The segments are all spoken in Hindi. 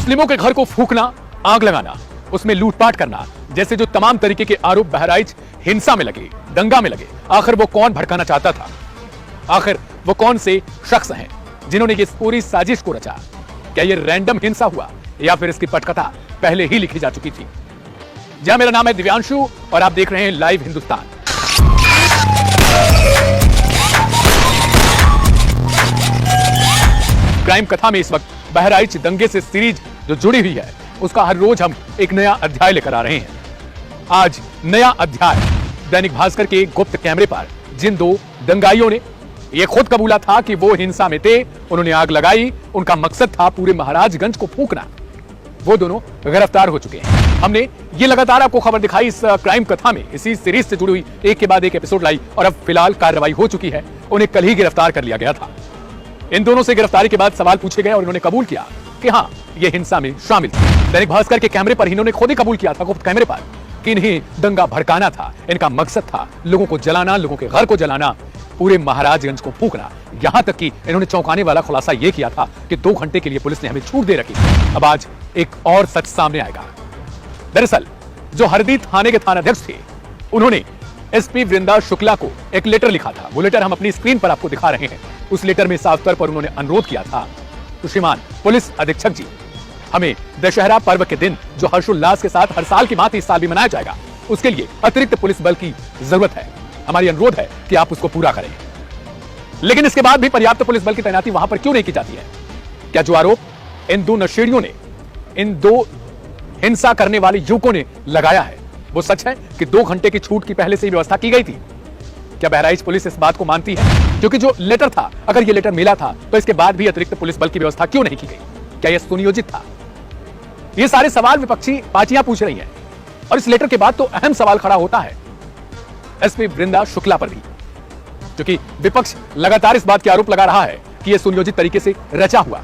मुस्लिमों के घर को फूंकना, आग लगाना, उसमें लूटपाट करना जैसे जो तमाम तरीके के आरोप बहराइच हिंसा में लगे, दंगा में लगे, आखिर वो कौन भड़काना चाहता था? आखिर वो कौन से शख्स हैं जिन्होंने ये पूरी साजिश को रचा? क्या ये रैंडम हिंसा हुआ या फिर इसकी पटकथा पहले ही लिखी जा चुकी थी? जी, मेरा नाम है दिव्यांशु और आप देख रहे हैं लाइव हिंदुस्तान। क्राइम कथा में इस वक्त बहराइच दंगे से सीरीज जो जुड़ी हुई है, उसका हर रोज हम एक नया अध्याय लेकर आ रहे हैं। आज नया अध्याय दैनिक भास्कर के गुप्त कैमरे पर जिन दो दंगाइयों ने ये खुद कबूला था कि वो हिंसा में थे, उन्होंने आग लगाई, उनका मकसद था पूरे महाराजगंज को फूंकना, वो दोनों गिरफ्तार हो चुके हैं। हमने ये लगातार आपको खबर दिखाई इस क्राइम कथा में, इसी सीरीज से जुड़ी हुई एक के बाद एक एपिसोड लाई और अब फिलहाल कार्रवाई हो चुकी है। उन्हें कल ही गिरफ्तार कर लिया गया था। इन दोनों से गिरफ्तारी के बाद सवाल पूछे गए और इन्होंने कबूल किया कि हाँ, ये हिंसा में शामिल थे। दैनिक भास्कर के कैमरे पर इन्होंने खुद ही कबूल किया था, गुप्त कैमरे पर, कि इन्हें दंगा भड़काना था। इनका मकसद था लोगों को जलाना, लोगों के घर को जलाना, पूरे महाराजगंज को फूंकना। यहां तक कि इन्होंने चौंकाने वाला खुलासा यह किया था कि 2 घंटे के लिए पुलिस ने हमें छूट दे रखी। अब आज एक और सच सामने आएगा। दरअसल जो हरदी थाने के थानाध्यक्ष थे, उन्होंने एसपी वृंदा शुक्ला को एक लेटर लिखा था। वो लेटर हम अपनी स्क्रीन पर आपको दिखा रहे हैं। उस लेटर में साफ तौर पर उन्होंने अनुरोध किया था, तो श्रीमान पुलिस अधीक्षक जी, हमें दशहरा पर्व के दिन जो हर्षोल्लास के साथ हर साल की भांति इस साल भी मनाया जाएगा, उसके लिए अतिरिक्त पुलिस बल की जरूरत है। हमारी अनुरोध है कि आप उसको पूरा करें। लेकिन इसके बाद भी पर्याप्त पुलिस बल की तैनाती वहां पर क्यों नहीं की जाती है? क्या जो आरोप इन 2 नशेड़ियों ने, इन 2 हिंसा करने वाले युवकों ने लगाया है, वो सच है कि 2 घंटे की छूट की पहले से ही व्यवस्था की गई थी? क्या बहराइच पुलिस इस बात को मानती है? क्योंकि जो लेटर था, अगर ये लेटर मिला था तो इसके बाद भी अतिरिक्त पुलिस बल की व्यवस्था क्यों नहीं की गई? क्या यह सुनियोजित था? ये सारे सवाल विपक्षी पार्टियां पूछ रही हैं और इस लेटर के बाद तो अहम सवाल खड़ा होता है एसपी वृंदा शुक्ला पर भी, क्योंकि विपक्ष लगातार इस बात के आरोप लगा रहा है कि यह सुनियोजित तरीके से रचा हुआ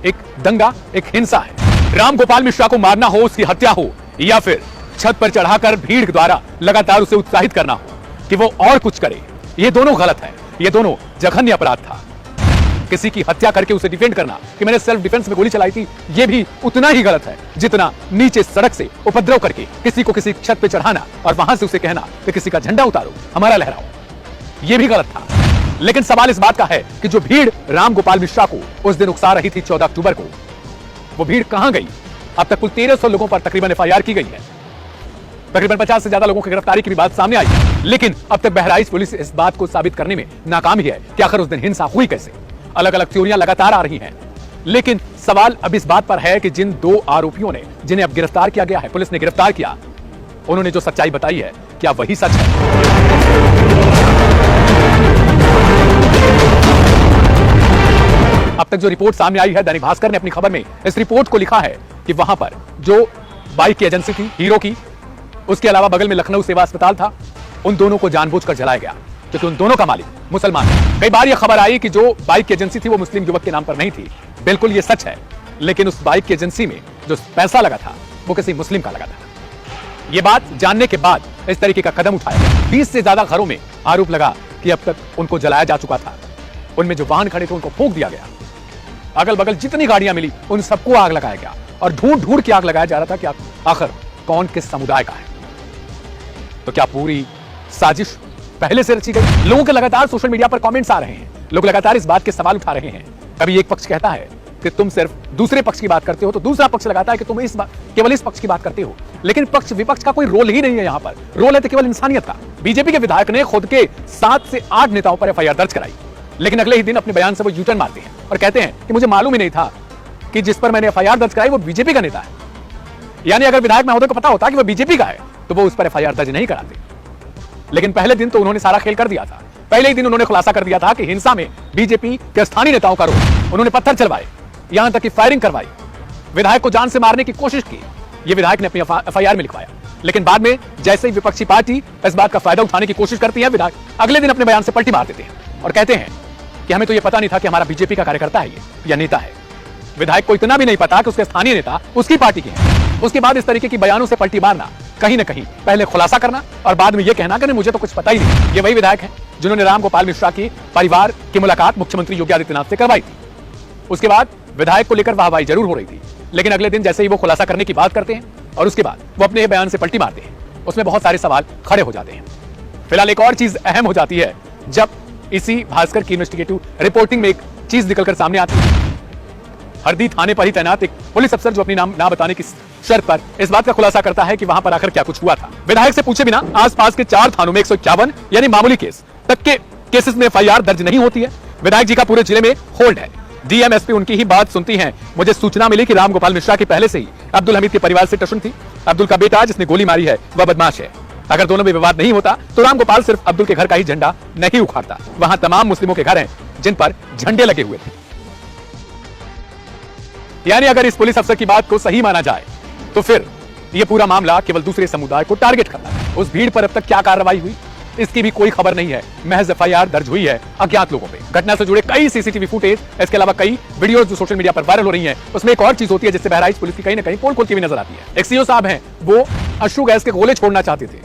एक दंगा, एक हिंसा है। राम गोपाल मिश्रा को मारना हो, उसकी हत्या हो, या फिर छत पर चढ़ाकर भीड़ द्वारा लगातार उसे उत्साहित करना हो कि वो और कुछ करे, ये दोनों गलत है। ये दोनों जघन्य अपराध था। किसी की हत्या करके उसे डिफेंड करना कि मैंने सेल्फ डिफेंस में गोली चलाई थी, ये भी उतना ही गलत है जितना नीचे सड़क से उपद्रव करके किसी को किसी छत पे चढ़ाना और वहां से उसे कहना कि किसी का झंडा उतारो, हमारा लहराओ, ये भी गलत था। लेकिन सवाल इस बात का है कि जो भीड़ राम गोपाल मिश्रा को उस दिन उकसा रही थी 14 अक्टूबर को, वो भीड़ कहां गई? अब तक कुल 1300 लोगों पर तकरीबन एफआईआर की गई है। तकरीबन 50 से ज्यादा लोगों की गिरफ्तारी की भी बात सामने आई है। लेकिन अब तक बहराइच पुलिस इस बात को साबित करने में नाकाम ही है कि आखिर उस दिन हिंसा हुई कैसे। अलग अलग थ्योरियां लगातार आ रही हैं, लेकिन सवाल अब इस बात पर है कि जिन 2 आरोपियों ने, जिन्हें अब गिरफ्तार किया गया है, पुलिस ने गिरफ्तार किया, उन्होंने जो सच्चाई बताई है, क्या वही सच है? अब तक जो रिपोर्ट सामने आई है, दैनिक भास्कर ने अपनी खबर में इस रिपोर्ट को लिखा है कि वहां पर जो बाइक की एजेंसी थी हीरो की, उसके अलावा बगल में लखनऊ सेवा अस्पताल था, उन दोनों को जानबूझकर जलाया गया क्योंकि उन दोनों का मालिक मुसलमान है। कई बार यह खबर आई कि जो बाइक की एजेंसी थी वो मुस्लिम युवक के नाम पर नहीं थी। बिल्कुल ये सच है, लेकिन उस बाइक की एजेंसी में जो पैसा लगा था वो किसी मुस्लिम का लगा था। ये बात जानने के बाद इस तरीके का कदम उठाया। 20 से ज्यादा घरों में आरोप लगा कि अब तक उनको जलाया जा चुका था। उनमें जो वाहन खड़े थे उनको फूंक दिया गया। अगल बगल जितनी गाड़ियां मिली उन सबको आग लगाया गया और ढूंढ ढूंढ के आग लगाया जा रहा था कि आखिर कौन किस समुदाय का है। तो क्या पूरी साजिश पहले से रची गई? लोगों के लगातार सोशल मीडिया पर कमेंट्स आ रहे हैं, लोग लगातार इस बात के सवाल उठा रहे हैं। कभी एक पक्ष कहता है कि तुम सिर्फ दूसरे पक्ष की बात करते हो, तो दूसरा पक्ष लगाता है कि तुम केवल इस पक्ष की बात करते हो। लेकिन पक्ष विपक्ष का कोई रोल ही नहीं है। यहाँ पर रोल है तो केवल इंसानियत का। बीजेपी के विधायक ने खुद के 7 से 8 नेताओं पर एफआईआर दर्ज कराई, लेकिन अगले ही दिन अपने बयान से वो यूटर्न मारते हैं और कहते हैं कि मुझे मालूम ही नहीं था कि जिस पर मैंने एफआईआर दर्ज कराई वो बीजेपी का नेता है। यानी अगर विधायक महोदय को पता होता कि वो बीजेपी का है तो वो उस पर एफआईआर दर्ज नहीं कराते। लेकिन पहले दिन तो उन्होंने सारा खेल कर दिया था। पहले ही दिन उन्होंने खुलासा कर दिया था कि हिंसा में बीजेपी के स्थानीय नेताओं का रोल। उन्होंने पत्थर चलवाए, यहां तक कि फायरिंग करवाई, विधायक को जान से मारने की कोशिश की। ये विधायक ने अपनी एफआईआर में लिखवाया। लेकिन बाद में जैसे ही विपक्षी पार्टी इस बात का फायदा उठाने की कोशिश करती है, विधायक अगले दिन अपने बयान से पलटी मार देते हैं और कहते हैं कि हमें तो ये पता नहीं था कि हमारा बीजेपी का कार्यकर्ता है ये या नेता है। विधायक को इतना भी नहीं पता कि उसके स्थानीय नेता उसकी पार्टी के हैं। उसके बाद इस तरीके की बयानों से पलटी मारना, कहीं ना कहीं पहले खुलासा करना और बाद में यह कहना कि मुझे तो कुछ पता ही नहीं। ये वही विधायक हैं जिन्होंने राम गोपाल मिश्रा की परिवार की मुलाकात मुख्यमंत्री योगी आदित्यनाथ से करवाई थी। उसके बाद विधायक को लेकर वाहवाही जरूर हो रही थी, लेकिन अगले दिन जैसे ही वो खुलासा करने की बात करते हैं और उसके बाद वो अपने बयान से पलटी मारते हैं, उसमें बहुत सारे सवाल खड़े हो जाते हैं। फिलहाल एक और चीज अहम हो जाती है जब इसी भास्कर की इन्वेस्टिगेटिव रिपोर्टिंग में एक चीज निकलकर सामने आती है। हरदी थाने पर ही तैनात एक पुलिस अफसर जो अपनी नाम ना बताने की शर्त पर इस बात का खुलासा करता है कि वहां पर आखिर क्या कुछ हुआ था। विधायक से पूछे बिना आसपास के 4 थानों में 151 यानी मामूली केस तक के केसेस में एफआईआर दर्ज नहीं होती है। विधायक जी का पूरे जिले में होल्ड है। डीएम एसपी उनकी ही बात सुनती हैं। मुझे सूचना मिली कि रामगोपाल मिश्रा की पहले से ही अब्दुल हमीद के परिवार से टशन थी। अब्दुल का बेटा जिसने गोली मारी है वह बदमाश है। अगर दोनों में विवाद नहीं होता तो रामगोपाल सिर्फ अब्दुल के घर का ही झंडा नहीं उखाड़ता। वहां तमाम मुस्लिमों के घर हैं जिन पर झंडे लगे हुए थे। यानी अगर इस पुलिस अफसर की बात को सही माना जाए तो फिर यह पूरा मामला केवल दूसरे समुदाय को टारगेट करता है। उस भीड़ पर अब तक क्या कार्रवाई हुई इसकी भी कोई खबर नहीं है। महज एफआईआर दर्ज हुई है अज्ञात लोगों पे। घटना से जुड़े कई सीसीटीवी फुटेज, इसके अलावा कई वीडियोस जो सोशल मीडिया पर वायरल हो रही हैं, उसमें एक और चीज होती है जिससे बहराइच पुलिस की कहीं ना कहीं पोल खोलती हुई नजर आती है। एक सीओ साहब हैं, वो अश्रु गैस के गोले छोड़ना चाहते थे,